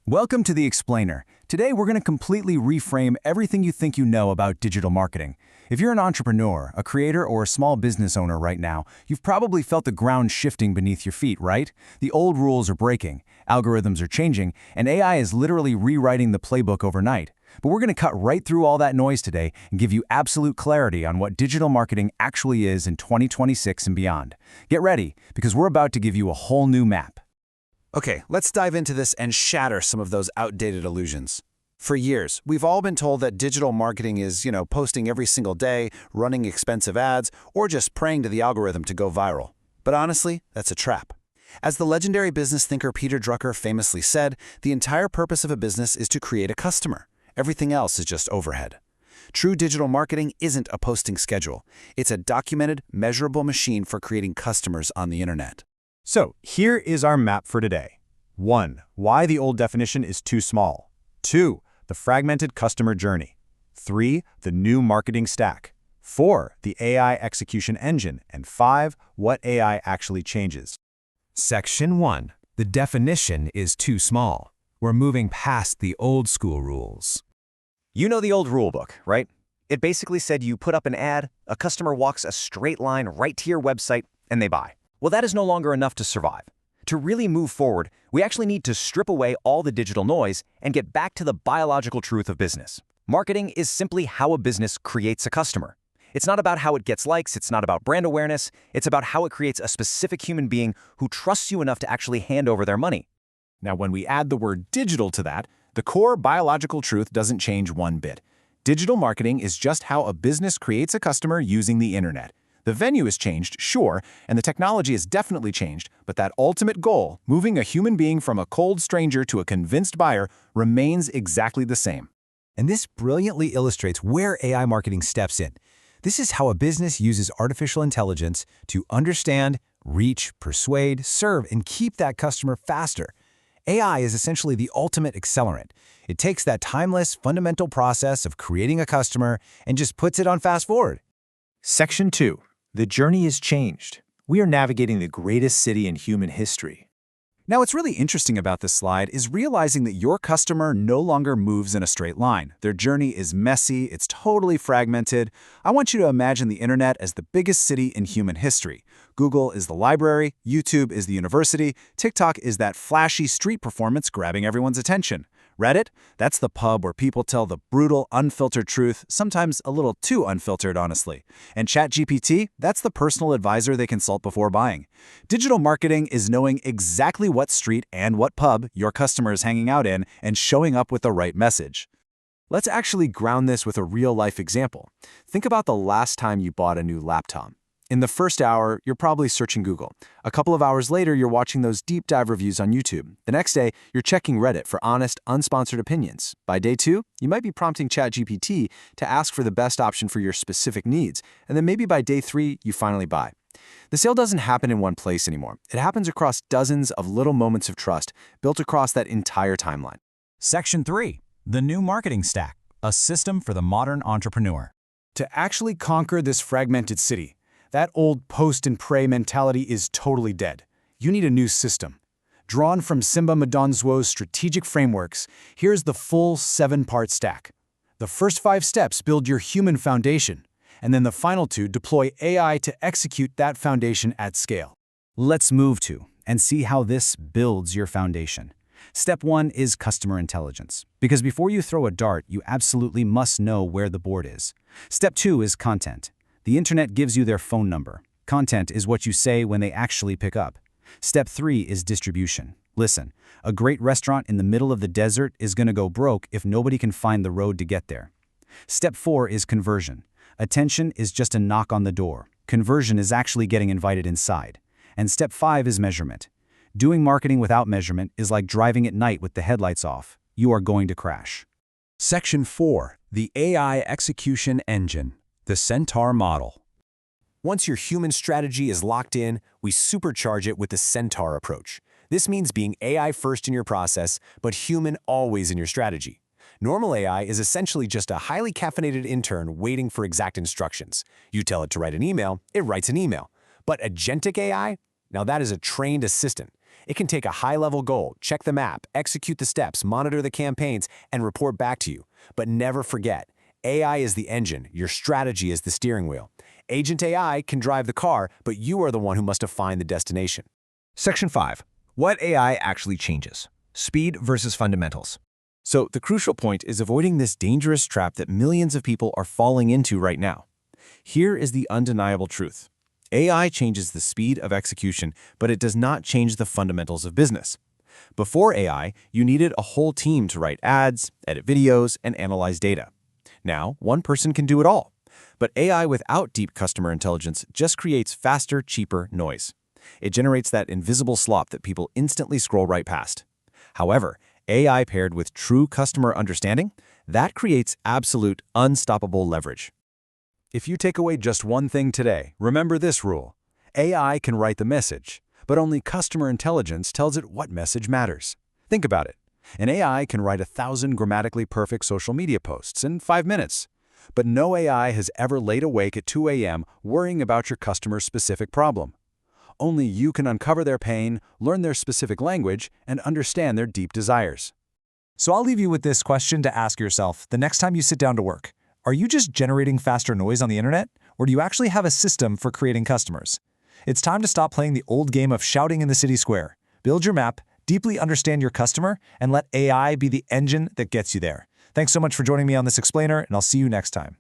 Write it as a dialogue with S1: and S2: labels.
S1: Welcome to The Explainer. Today we're going to completely reframe everything you think you know about digital marketing. If you're an entrepreneur, a creator, or a small business owner right now, you've probably felt the ground shifting beneath your feet, right? The old rules are breaking, algorithms are changing, and AI is literally rewriting the playbook overnight. But we're going to cut right through all that noise today and give you absolute clarity on what digital marketing actually is in 2026 and beyond. Get ready, because we're about to give you a whole new map.
S2: Okay, let's dive into this and shatter some of those outdated illusions. For years, we've all been told that digital marketing is, posting every single day, running expensive ads, or just praying to the algorithm to go viral. But honestly, that's a trap. As the legendary business thinker Peter Drucker famously said, the entire purpose of a business is to create a customer. Everything else is just overhead. True digital marketing isn't a posting schedule. It's a documented, measurable machine for creating customers on the internet.
S3: So here is our map for today. 1. Why the old definition is too small. 2. The fragmented customer journey. 3. The new marketing stack. 4. The AI execution engine. And 5. What AI actually changes.
S4: Section 1. The definition is too small. We're moving past the old school rules.
S5: You know the old rulebook, right? It basically said you put up an ad, a customer walks a straight line right to your website, and they buy. Well, that is no longer enough to survive. To really move forward, we actually need to strip away all the digital noise and get back to the biological truth of business. Marketing is simply how a business creates a customer. It's not about how it gets likes, it's not about brand awareness, it's about how it creates a specific human being who trusts you enough to actually hand over their money.
S3: Now, when we add the word digital to that, the core biological truth doesn't change one bit. Digital marketing is just how a business creates a customer using the internet. The venue has changed, sure, and the technology has definitely changed, but that ultimate goal, moving a human being from a cold stranger to a convinced buyer, remains exactly the same.
S4: And this brilliantly illustrates where AI marketing steps in. This is how a business uses artificial intelligence to understand, reach, persuade, serve, and keep that customer faster. AI is essentially the ultimate accelerant. It takes that timeless, fundamental process of creating a customer and just puts it on fast forward.
S3: Section 2. The journey is changed. We are navigating the greatest city in human history. Now, what's really interesting about this slide is realizing that your customer no longer moves in a straight line. Their journey is messy, it's totally fragmented. I want you to imagine the internet as the biggest city in human history. Google is the library, YouTube is the university, TikTok is that flashy street performance grabbing everyone's attention. Reddit? That's the pub where people tell the brutal, unfiltered truth, sometimes a little too unfiltered, honestly. And ChatGPT? That's the personal advisor they consult before buying. Digital marketing is knowing exactly what street and what pub your customer is hanging out in and showing up with the right message. Let's actually ground this with a real-life example. Think about the last time you bought a new laptop. In the first hour, you're probably searching Google. A couple of hours later, you're watching those deep dive reviews on YouTube. The next day, you're checking Reddit for honest, unsponsored opinions. By day 2, you might be prompting ChatGPT to ask for the best option for your specific needs. And then maybe by day 3, you finally buy. The sale doesn't happen in one place anymore. It happens across dozens of little moments of trust built across that entire timeline.
S1: Section 3. The new marketing stack, a system for the modern entrepreneur.
S3: To actually conquer this fragmented city, that old post and pray mentality is totally dead. You need a new system. Drawn from Simba Madonzuo's strategic frameworks, here's the full 7-part stack. The first 5 steps build your human foundation, and then the final 2 deploy AI to execute that foundation at scale.
S1: Let's move to and see how this builds your foundation. Step 1 is customer intelligence, because before you throw a dart, you absolutely must know where the board is. Step 2 is content. The internet gives you their phone number. Content is what you say when they actually pick up. Step 3 is distribution. Listen, a great restaurant in the middle of the desert is going to go broke if nobody can find the road to get there. Step 4 is conversion. Attention is just a knock on the door. Conversion is actually getting invited inside. And step 5 is measurement. Doing marketing without measurement is like driving at night with the headlights off. You are going to crash.
S4: Section 4. The AI execution engine. The Centaur model.
S5: Once your human strategy is locked in, we supercharge it with the Centaur approach. This means being AI first in your process, but human always in your strategy. Normal AI is essentially just a highly caffeinated intern waiting for exact instructions. You tell it to write an email, it writes an email. But agentic AI? Now that is a trained assistant.
S3: It can take a high-level goal, check the map, execute the steps, monitor the campaigns, and report back to you. But never forget, AI is the engine, your strategy is the steering wheel. Agent AI can drive the car, but you are the one who must define the destination.
S5: Section 5. What AI actually changes? Speed versus fundamentals.
S3: So the crucial point is avoiding this dangerous trap that millions of people are falling into right now. Here is the undeniable truth. AI changes the speed of execution, but it does not change the fundamentals of business. Before AI, you needed a whole team to write ads, edit videos, and analyze data. Now, one person can do it all. But AI without deep customer intelligence just creates faster, cheaper noise. It generates that invisible slop that people instantly scroll right past. However, AI paired with true customer understanding, that creates absolute, unstoppable leverage.
S1: If you take away just one thing today, remember this rule. AI can write the message, but only customer intelligence tells it what message matters. Think about it. An AI can write 1,000 grammatically perfect social media posts in 5 minutes. But no AI has ever laid awake at 2 a.m. worrying about your customer's specific problem. Only you can uncover their pain, learn their specific language, and understand their deep desires.
S4: So I'll leave you with this question to ask yourself the next time you sit down to work. Are you just generating faster noise on the internet, or do you actually have a system for creating customers? It's time to stop playing the old game of shouting in the city square. Build your map, deeply understand your customer, and let AI be the engine that gets you there. Thanks so much for joining me on this explainer, and I'll see you next time.